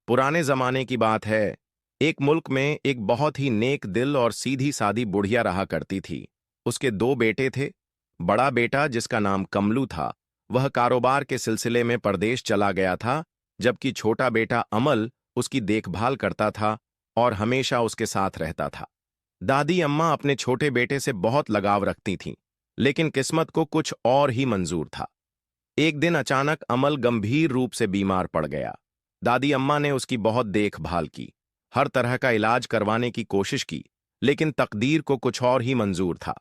पुराने जमाने की बात है। एक मुल्क में एक बहुत ही नेक दिल और सीधी सादी बुढ़िया रहा करती थी। उसके दो बेटे थे। बड़ा बेटा, जिसका नाम कमलू था, वह कारोबार के सिलसिले में परदेश चला गया था, जबकि छोटा बेटा अमल उसकी देखभाल करता था और हमेशा उसके साथ रहता था। दादी अम्मा अपने छोटे बेटे से बहुत लगाव रखती थीं, लेकिन किस्मत को कुछ और ही मंजूर था। एक दिन अचानक अमल गंभीर रूप से बीमार पड़ गया। दादी अम्मा ने उसकी बहुत देखभाल की, हर तरह का इलाज करवाने की कोशिश की, लेकिन तकदीर को कुछ और ही मंजूर था।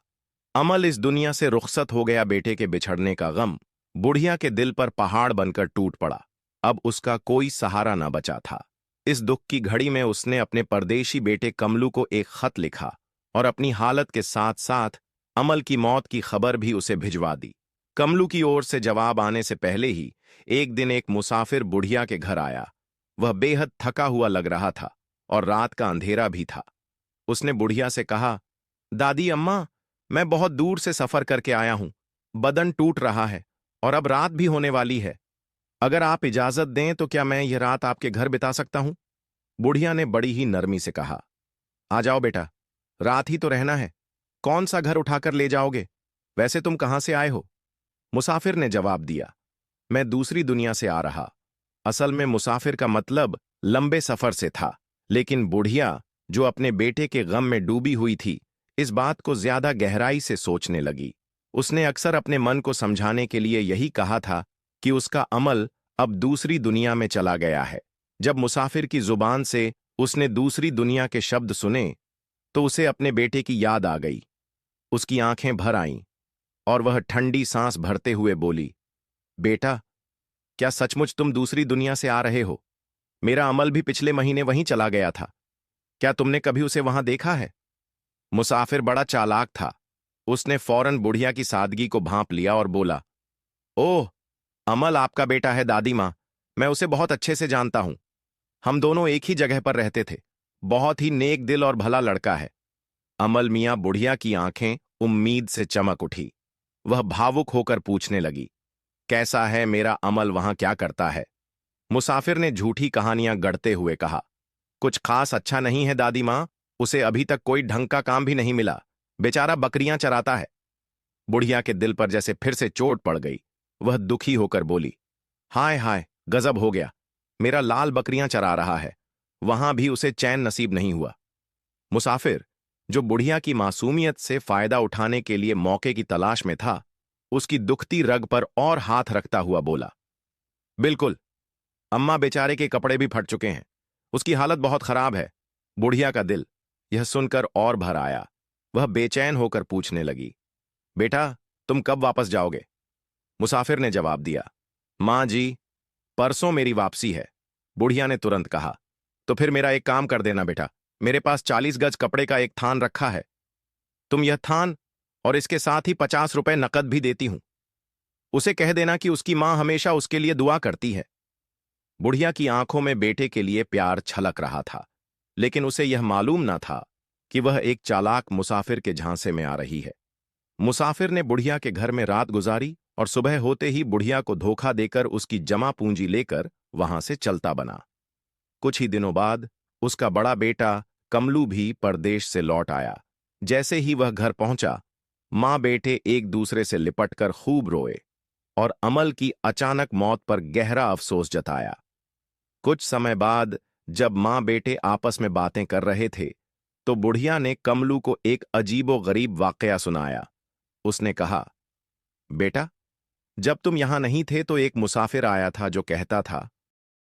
अमल इस दुनिया से रुखसत हो गया। बेटे के बिछड़ने का गम बुढ़िया के दिल पर पहाड़ बनकर टूट पड़ा। अब उसका कोई सहारा न बचा था। इस दुख की घड़ी में उसने अपने परदेशी बेटे कमलू को एक खत लिखा और अपनी हालत के साथ साथ अमल की मौत की खबर भी उसे भिजवा दी। कमलू की ओर से जवाब आने से पहले ही एक दिन एक मुसाफिर बुढ़िया के घर आया। वह बेहद थका हुआ लग रहा था और रात का अंधेरा भी था। उसने बुढ़िया से कहा, दादी अम्मा, मैं बहुत दूर से सफर करके आया हूं। बदन टूट रहा है और अब रात भी होने वाली है। अगर आप इजाजत दें तो क्या मैं यह रात आपके घर बिता सकता हूं? बुढ़िया ने बड़ी ही नरमी से कहा, आ जाओ बेटा, रात ही तो रहना है। कौन सा घर उठाकर ले जाओगे? वैसे तुम कहां से आए हो? मुसाफिर ने जवाब दिया, मैं दूसरी दुनिया से आ रहा। असल में मुसाफिर का मतलब लंबे सफर से था, लेकिन बुढ़िया, जो अपने बेटे के गम में डूबी हुई थी, इस बात को ज्यादा गहराई से सोचने लगी। उसने अक्सर अपने मन को समझाने के लिए यही कहा था कि उसका अमल अब दूसरी दुनिया में चला गया है। जब मुसाफिर की जुबान से उसने दूसरी दुनिया के शब्द सुने, तो उसे अपने बेटे की याद आ गई। उसकी आंखें भर आईं और वह ठंडी सांस भरते हुए बोली, बेटा, क्या सचमुच तुम दूसरी दुनिया से आ रहे हो? मेरा अमल भी पिछले महीने वहीं चला गया था। क्या तुमने कभी उसे वहां देखा है? मुसाफिर बड़ा चालाक था। उसने फौरन बुढ़िया की सादगी को भांप लिया और बोला, ओह, अमल आपका बेटा है दादी माँ। मैं उसे बहुत अच्छे से जानता हूं। हम दोनों एक ही जगह पर रहते थे। बहुत ही नेक दिल और भला लड़का है। अमल मियां बुढ़िया की आंखें उम्मीद से चमक उठी। वह भावुक होकर पूछने लगी, कैसा है मेरा अमल, वहां क्या करता है? मुसाफिर ने झूठी कहानियां गढ़ते हुए कहा, कुछ खास अच्छा नहीं है दादी माँ। उसे अभी तक कोई ढंग का काम भी नहीं मिला। बेचारा बकरियां चराता है। बुढ़िया के दिल पर जैसे फिर से चोट पड़ गई। वह दुखी होकर बोली, हाय हाय, गजब हो गया। मेरा लाल बकरियां चरा रहा है, वहां भी उसे चैन नसीब नहीं हुआ। मुसाफिर, जो बुढ़िया की मासूमियत से फायदा उठाने के लिए मौके की तलाश में था, उसकी दुखती रग पर और हाथ रखता हुआ बोला, बिल्कुल, अम्मा बेचारे के कपड़े भी फट चुके हैं। उसकी हालत बहुत खराब है। बुढ़िया का दिल यह सुनकर और भर आया। वह बेचैन होकर पूछने लगी, बेटा, तुम कब वापस जाओगे? मुसाफिर ने जवाब दिया, मां जी, परसों मेरी वापसी है। बुढ़िया ने तुरंत कहा, तो फिर मेरा एक काम कर देना बेटा। मेरे पास 40 गज कपड़े का एक थान रखा है। तुम यह थान और इसके साथ ही 50 रुपए नकद भी देती हूं। उसे कह देना कि उसकी मां हमेशा उसके लिए दुआ करती है। बुढ़िया की आंखों में बेटे के लिए प्यार छलक रहा था, लेकिन उसे यह मालूम न था कि वह एक चालाक मुसाफिर के झांसे में आ रही है। मुसाफिर ने बुढ़िया के घर में रात गुजारी और सुबह होते ही बुढ़िया को धोखा देकर उसकी जमा पूंजी लेकर वहां से चलता बना। कुछ ही दिनों बाद उसका बड़ा बेटा कमलू भी परदेश से लौट आया। जैसे ही वह घर पहुंचा, मां बेटे एक दूसरे से लिपटकर खूब रोए और अमल की अचानक मौत पर गहरा अफसोस जताया। कुछ समय बाद जब मां बेटे आपस में बातें कर रहे थे, तो बुढ़िया ने कमलू को एक अजीबो-गरीब वाकया सुनाया। उसने कहा, बेटा, जब तुम यहां नहीं थे तो एक मुसाफिर आया था जो कहता था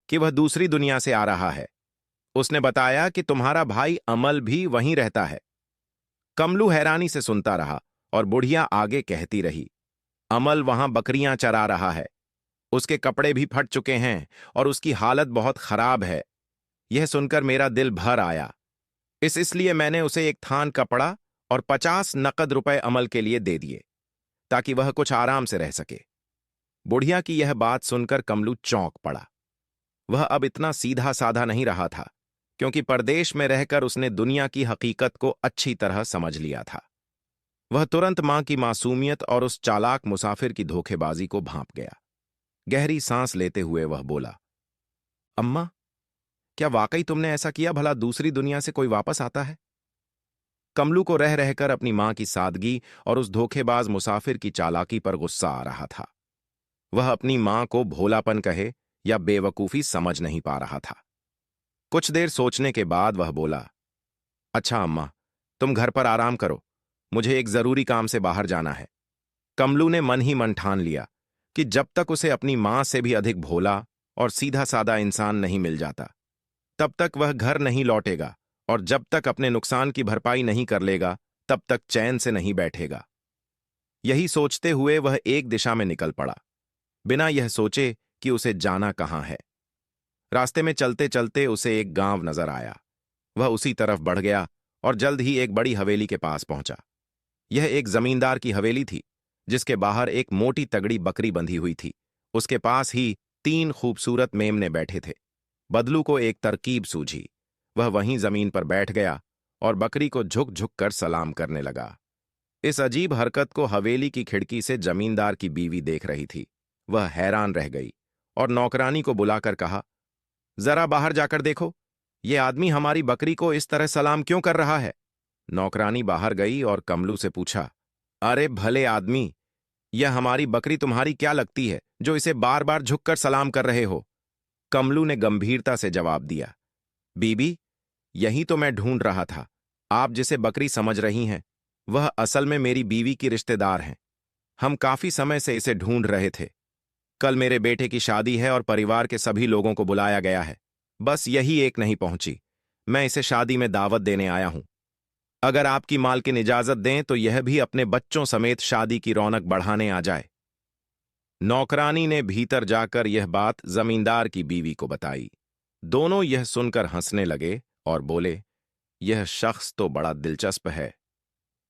कि वह दूसरी दुनिया से आ रहा है। उसने बताया कि तुम्हारा भाई अमल भी वहीं रहता है। कमलू हैरानी से सुनता रहा और बुढ़िया आगे कहती रही, अमल वहां बकरियां चरा रहा है। उसके कपड़े भी फट चुके हैं और उसकी हालत बहुत खराब है। यह सुनकर मेरा दिल भर आया। इसलिए मैंने उसे एक थान कपड़ा और 50 नकद रुपए अमल के लिए दे दिए, ताकि वह कुछ आराम से रह सके। बुढ़िया की यह बात सुनकर कमलू चौंक पड़ा। वह अब इतना सीधा साधा नहीं रहा था, क्योंकि परदेश में रहकर उसने दुनिया की हकीकत को अच्छी तरह समझ लिया था। वह तुरंत मां की मासूमियत और उस चालाक मुसाफिर की धोखेबाजी को भांप गया। गहरी सांस लेते हुए वह बोला, अम्मा, क्या वाकई तुमने ऐसा किया? भला दूसरी दुनिया से कोई वापस आता है? कमलू को रह रहकर अपनी मां की सादगी और उस धोखेबाज मुसाफिर की चालाकी पर गुस्सा आ रहा था। वह अपनी मां को भोलापन कहे या बेवकूफी समझ नहीं पा रहा था। कुछ देर सोचने के बाद वह बोला, अच्छा अम्मा, तुम घर पर आराम करो, मुझे एक जरूरी काम से बाहर जाना है। कमलू ने मन ही मन ठान लिया कि जब तक उसे अपनी मां से भी अधिक भोला और सीधा साधा इंसान नहीं मिल जाता, तब तक वह घर नहीं लौटेगा, और जब तक अपने नुकसान की भरपाई नहीं कर लेगा, तब तक चैन से नहीं बैठेगा। यही सोचते हुए वह एक दिशा में निकल पड़ा, बिना यह सोचे कि उसे जाना कहां है। रास्ते में चलते चलते उसे एक गांव नजर आया। वह उसी तरफ बढ़ गया और जल्द ही एक बड़ी हवेली के पास पहुंचा। यह एक जमींदार की हवेली थी, जिसके बाहर एक मोटी तगड़ी बकरी बंधी हुई थी। उसके पास ही 3 खूबसूरत मेमने बैठे थे। बदलू को एक तरकीब सूझी। वह वहीं जमीन पर बैठ गया और बकरी को झुक झुक कर सलाम करने लगा। इस अजीब हरकत को हवेली की खिड़की से जमींदार की बीवी देख रही थी। वह हैरान रह गई और नौकरानी को बुलाकर कहा, जरा बाहर जाकर देखो, ये आदमी हमारी बकरी को इस तरह सलाम क्यों कर रहा है? नौकरानी बाहर गई और कमलू से पूछा, अरे भले आदमी, यह हमारी बकरी तुम्हारी क्या लगती है जो इसे बार बार झुककर सलाम कर रहे हो? कमलू ने गंभीरता से जवाब दिया, बीबी, यही तो मैं ढूंढ रहा था। आप जिसे बकरी समझ रही हैं, वह असल में मेरी बीवी की रिश्तेदार हैं। हम काफी समय से इसे ढूंढ रहे थे। कल मेरे बेटे की शादी है और परिवार के सभी लोगों को बुलाया गया है, बस यही एक नहीं पहुंची। मैं इसे शादी में दावत देने आया हूं। अगर आपकी मालकिन इजाजत दें तो यह भी अपने बच्चों समेत शादी की रौनक बढ़ाने आ जाए। नौकरानी ने भीतर जाकर यह बात जमींदार की बीवी को बताई। दोनों यह सुनकर हंसने लगे और बोले, यह शख्स तो बड़ा दिलचस्प है,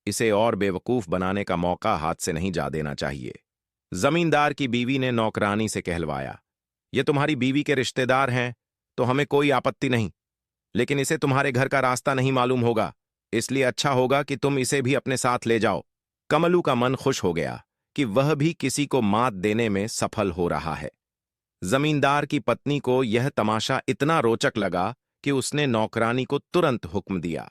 इसे और बेवकूफ बनाने का मौका हाथ से नहीं जा देना चाहिए। जमींदार की बीवी ने नौकरानी से कहलवाया, ये तुम्हारी बीवी के रिश्तेदार हैं तो हमें कोई आपत्ति नहीं, लेकिन इसे तुम्हारे घर का रास्ता नहीं मालूम होगा, इसलिए अच्छा होगा कि तुम इसे भी अपने साथ ले जाओ। कमलू का मन खुश हो गया कि वह भी किसी को मात देने में सफल हो रहा है। जमींदार की पत्नी को यह तमाशा इतना रोचक लगा कि उसने नौकरानी को तुरंत हुक्म दिया,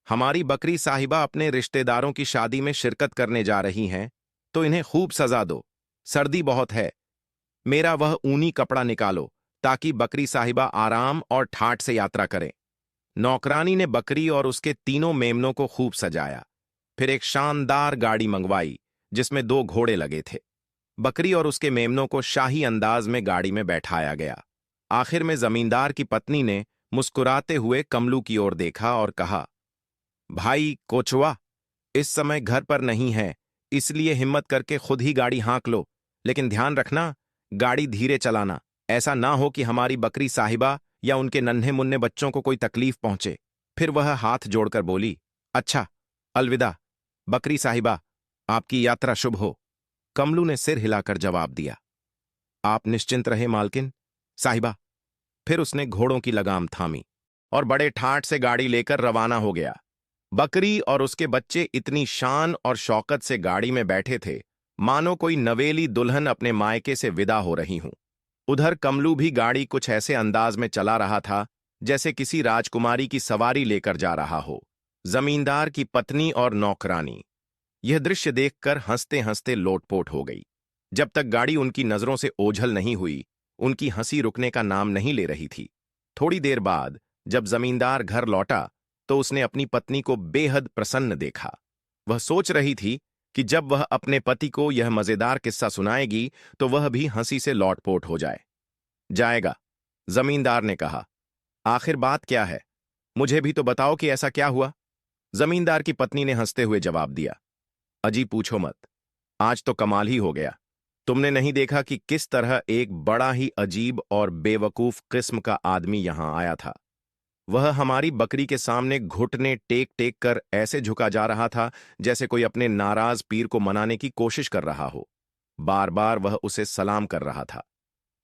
हमारी बकरी साहिबा अपने रिश्तेदारों की शादी में शिरकत करने जा रही हैं, तो इन्हें खूब सजा दो। सर्दी बहुत है, मेरा वह ऊनी कपड़ा निकालो ताकि बकरी साहिबा आराम और ठाठ से यात्रा करें। नौकरानी ने बकरी और उसके तीनों मेमनों को खूब सजाया, फिर एक शानदार गाड़ी मंगवाई जिसमें 2 घोड़े लगे थे। बकरी और उसके मेमनों को शाही अंदाज में गाड़ी में बैठाया गया। आखिर में जमींदार की पत्नी ने मुस्कुराते हुए कमलू की ओर देखा और कहा, भाई कोचवा, इस समय घर पर नहीं है, इसलिए हिम्मत करके खुद ही गाड़ी हाँक लो, लेकिन ध्यान रखना, गाड़ी धीरे चलाना, ऐसा ना हो कि हमारी बकरी साहिबा या उनके नन्हे मुन्ने बच्चों को कोई तकलीफ पहुंचे। फिर वह हाथ जोड़कर बोली, अच्छा, अलविदा बकरी साहिबा, आपकी यात्रा शुभ हो। कमलू ने सिर हिलाकर जवाब दिया, आप निश्चिंत रहे मालकिन साहिबा। फिर उसने घोड़ों की लगाम थामी और बड़े ठाठ से गाड़ी लेकर रवाना हो गया। बकरी और उसके बच्चे इतनी शान और शौकत से गाड़ी में बैठे थे मानो कोई नवेली दुल्हन अपने मायके से विदा हो रही हूं। उधर कमलू भी गाड़ी कुछ ऐसे अंदाज में चला रहा था जैसे किसी राजकुमारी की सवारी लेकर जा रहा हो। जमींदार की पत्नी और नौकरानी यह दृश्य देखकर हंसते हंसते लोटपोट हो गई। जब तक गाड़ी उनकी नजरों से ओझल नहीं हुई, उनकी हंसी रुकने का नाम नहीं ले रही थी। थोड़ी देर बाद जब जमींदार घर लौटा तो उसने अपनी पत्नी को बेहद प्रसन्न देखा। वह सोच रही थी कि जब वह अपने पति को यह मजेदार किस्सा सुनाएगी तो वह भी हंसी से लौटपोट हो जाएगा। जमींदार ने कहा, आखिर बात क्या है, मुझे भी तो बताओ कि ऐसा क्या हुआ। जमींदार की पत्नी ने हंसते हुए जवाब दिया, अजी पूछो मत, आज तो कमाल ही हो गया। तुमने नहीं देखा कि किस तरह एक बड़ा ही अजीब और बेवकूफ किस्म का आदमी यहां आया था। वह हमारी बकरी के सामने घुटने टेक टेक कर ऐसे झुका जा रहा था जैसे कोई अपने नाराज पीर को मनाने की कोशिश कर रहा हो। बार बार वह उसे सलाम कर रहा था।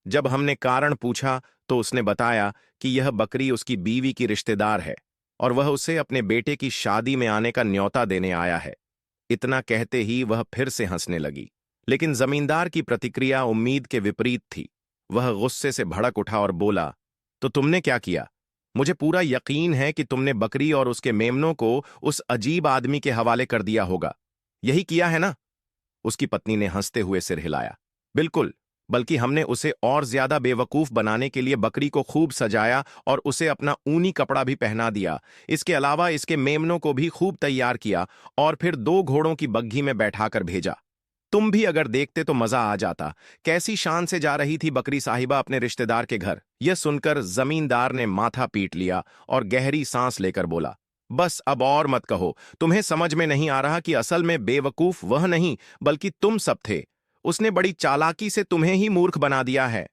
जब हमने कारण पूछा तो उसने बताया कि यह बकरी उसकी बीवी की रिश्तेदार है और वह उसे अपने बेटे की शादी में आने का न्योता देने आया है। इतना कहते ही वह फिर से हंसने लगी, लेकिन जमींदार की प्रतिक्रिया उम्मीद के विपरीत थी। वह गुस्से से भड़क उठा और बोला, तो तुमने क्या किया? मुझे पूरा यकीन है कि तुमने बकरी और उसके मेमनों को उस अजीब आदमी के हवाले कर दिया होगा। यही किया है ना? उसकी पत्नी ने हंसते हुए सिर हिलाया। बिल्कुल, बल्कि हमने उसे और ज्यादा बेवकूफ बनाने के लिए बकरी को खूब सजाया और उसे अपना ऊनी कपड़ा भी पहना दिया। इसके अलावा इसके मेमनों को भी खूब तैयार किया और फिर 2 घोड़ों की बग्घी में बैठाकर भेजा। तुम भी अगर देखते तो मजा आ जाता। कैसी शान से जा रही थी बकरी साहिबा अपने रिश्तेदार के घर। यह सुनकर जमींदार ने माथा पीट लिया और गहरी सांस लेकर बोला, बस अब और मत कहो। तुम्हें समझ में नहीं आ रहा कि असल में बेवकूफ वह नहीं बल्कि तुम सब थे। उसने बड़ी चालाकी से तुम्हें ही मूर्ख बना दिया है।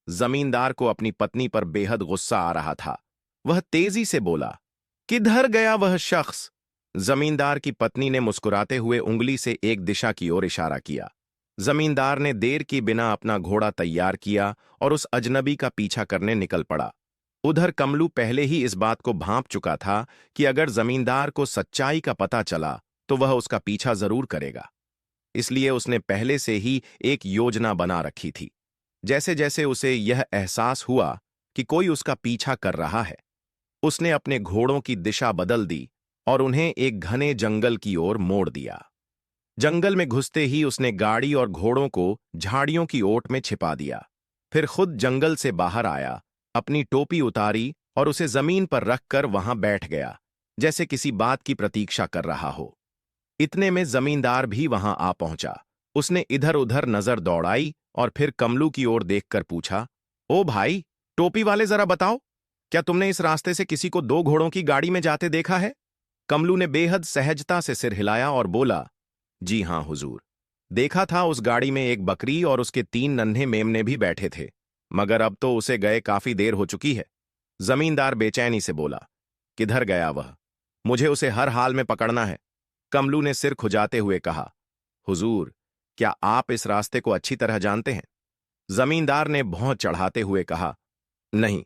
जमींदार को अपनी पत्नी पर बेहद गुस्सा आ रहा था। वह तेजी से बोला, किधर गया वह शख्स? जमींदार की पत्नी ने मुस्कुराते हुए उंगली से एक दिशा की ओर इशारा किया। जमींदार ने देर की बिना अपना घोड़ा तैयार किया और उस अजनबी का पीछा करने निकल पड़ा। उधर कमलू पहले ही इस बात को भांप चुका था कि अगर जमींदार को सच्चाई का पता चला तो वह उसका पीछा जरूर करेगा। इसलिए उसने पहले से ही एक योजना बना रखी थी। जैसे जैसे उसे यह एहसास हुआ कि कोई उसका पीछा कर रहा है, उसने अपने घोड़ों की दिशा बदल दी और उन्हें एक घने जंगल की ओर मोड़ दिया। जंगल में घुसते ही उसने गाड़ी और घोड़ों को झाड़ियों की ओट में छिपा दिया। फिर खुद जंगल से बाहर आया, अपनी टोपी उतारी और उसे जमीन पर रखकर वहां बैठ गया, जैसे किसी बात की प्रतीक्षा कर रहा हो। इतने में जमींदार भी वहां आ पहुंचा। उसने इधर उधर नजर दौड़ाई और फिर कमलू की ओर देखकर पूछा, ओ भाई, टोपी वाले जरा बताओ, क्या तुमने इस रास्ते से किसी को 2 घोड़ों की गाड़ी में जाते देखा है? कमलू ने बेहद सहजता से सिर हिलाया और बोला, जी हां हुजूर। देखा था, उस गाड़ी में एक बकरी और उसके 3 नन्हे मेमने भी बैठे थे, मगर अब तो उसे गए काफी देर हो चुकी है। जमींदार बेचैनी से बोला, किधर गया वह? मुझे उसे हर हाल में पकड़ना है। कमलू ने सिर खुजाते हुए कहा, हुजूर, क्या आप इस रास्ते को अच्छी तरह जानते हैं? जमींदार ने भौं चढ़ाते हुए कहा, नहीं,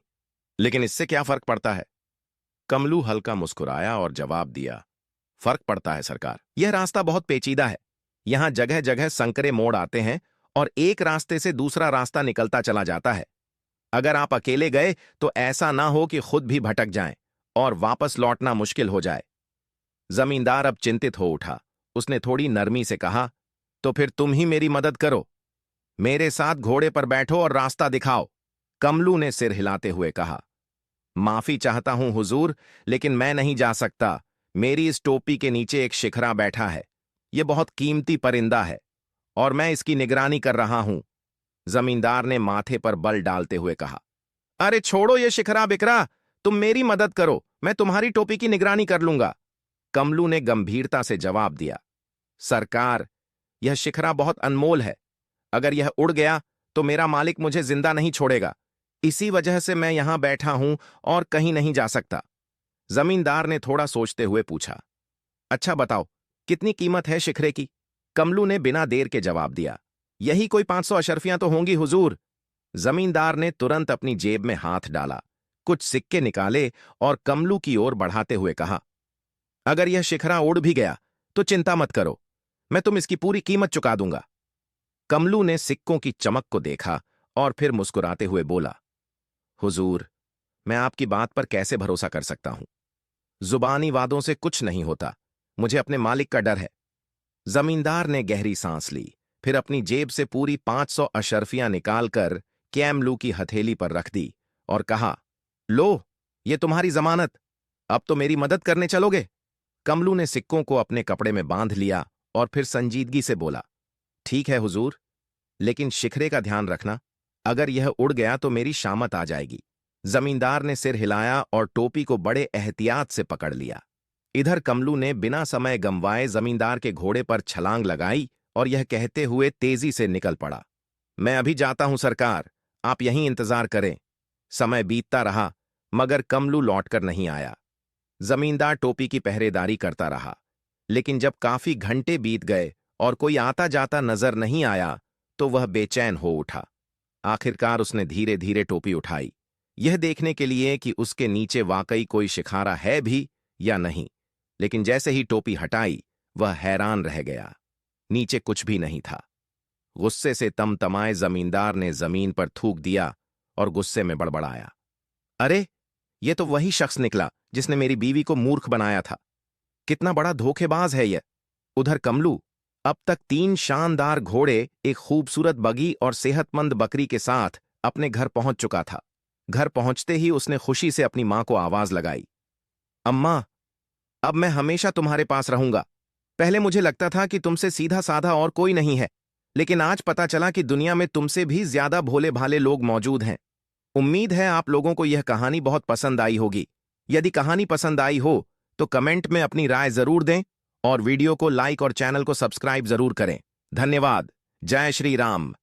लेकिन इससे क्या फर्क पड़ता है? कमलू हल्का मुस्कुराया और जवाब दिया, फर्क पड़ता है सरकार। यह रास्ता बहुत पेचीदा है। यहां जगह जगह संकरे मोड़ आते हैं और एक रास्ते से दूसरा रास्ता निकलता चला जाता है। अगर आप अकेले गए तो ऐसा ना हो कि खुद भी भटक जाएं और वापस लौटना मुश्किल हो जाए। जमींदार अब चिंतित हो उठा। उसने थोड़ी नरमी से कहा, तो फिर तुम ही मेरी मदद करो। मेरे साथ घोड़े पर बैठो और रास्ता दिखाओ। कमलू ने सिर हिलाते हुए कहा, माफी चाहता हूं हुजूर, लेकिन मैं नहीं जा सकता। मेरी इस टोपी के नीचे एक शिखरा बैठा है। यह बहुत कीमती परिंदा है और मैं इसकी निगरानी कर रहा हूं। जमींदार ने माथे पर बल डालते हुए कहा, अरे छोड़ो ये शिखरा बिकरा, तुम मेरी मदद करो, मैं तुम्हारी टोपी की निगरानी कर लूंगा। कमलू ने गंभीरता से जवाब दिया, सरकार, यह शिखरा बहुत अनमोल है। अगर यह उड़ गया तो मेरा मालिक मुझे जिंदा नहीं छोड़ेगा। इसी वजह से मैं यहां बैठा हूं और कहीं नहीं जा सकता। जमींदार ने थोड़ा सोचते हुए पूछा, अच्छा बताओ, कितनी कीमत है शिखरे की? कमलू ने बिना देर के जवाब दिया, यही कोई 500 अशर्फियां तो होंगी हुजूर। जमींदार ने तुरंत अपनी जेब में हाथ डाला, कुछ सिक्के निकाले और कमलू की ओर बढ़ाते हुए कहा, अगर यह शिखरा उड़ भी गया तो चिंता मत करो, मैं तुम इसकी पूरी कीमत चुका दूंगा। कमलू ने सिक्कों की चमक को देखा और फिर मुस्कुराते हुए बोला, हुजूर, मैं आपकी बात पर कैसे भरोसा कर सकता हूं? जुबानी वादों से कुछ नहीं होता। मुझे अपने मालिक का डर है। जमींदार ने गहरी सांस ली, फिर अपनी जेब से पूरी 500 अशर्फियां निकालकर कैमलू की हथेली पर रख दी और कहा, लो, ये तुम्हारी जमानत। अब तो मेरी मदद करने चलोगे? कमलू ने सिक्कों को अपने कपड़े में बांध लिया और फिर संजीदगी से बोला, ठीक है हुजूर, लेकिन शिखरे का ध्यान रखना। अगर यह उड़ गया तो मेरी शामत आ जाएगी। जमींदार ने सिर हिलाया और टोपी को बड़े एहतियात से पकड़ लिया। इधर कमलू ने बिना समय गंवाए जमींदार के घोड़े पर छलांग लगाई और यह कहते हुए तेजी से निकल पड़ा, मैं अभी जाता हूं सरकार, आप यहीं इंतजार करें। समय बीतता रहा मगर कमलू लौटकर नहीं आया। जमींदार टोपी की पहरेदारी करता रहा, लेकिन जब काफी घंटे बीत गए और कोई आता जाता नजर नहीं आया तो वह बेचैन हो उठा। आखिरकार उसने धीरे धीरे टोपी उठाई, यह देखने के लिए कि उसके नीचे वाकई कोई शिखारा है भी या नहीं। लेकिन जैसे ही टोपी हटाई वह हैरान रह गया, नीचे कुछ भी नहीं था। गुस्से से तमतमाए जमींदार ने जमीन पर थूक दिया और गुस्से में बड़बड़ाया, अरे ये तो वही शख्स निकला जिसने मेरी बीवी को मूर्ख बनाया था। कितना बड़ा धोखेबाज है यह। उधर कमलू अब तक 3 शानदार घोड़े, एक खूबसूरत बगी और सेहतमंद बकरी के साथ अपने घर पहुंच चुका था। घर पहुंचते ही उसने खुशी से अपनी मां को आवाज लगाई, अम्मा, अब मैं हमेशा तुम्हारे पास रहूंगा। पहले मुझे लगता था कि तुमसे सीधा साधा और कोई नहीं है, लेकिन आज पता चला कि दुनिया में तुमसे भी ज्यादा भोले भाले लोग मौजूद हैं। उम्मीद है आप लोगों को यह कहानी बहुत पसंद आई होगी। यदि कहानी पसंद आई हो तो कमेंट में अपनी राय जरूर दें और वीडियो को लाइक और चैनल को सब्सक्राइब जरूर करें। धन्यवाद। जय श्री राम।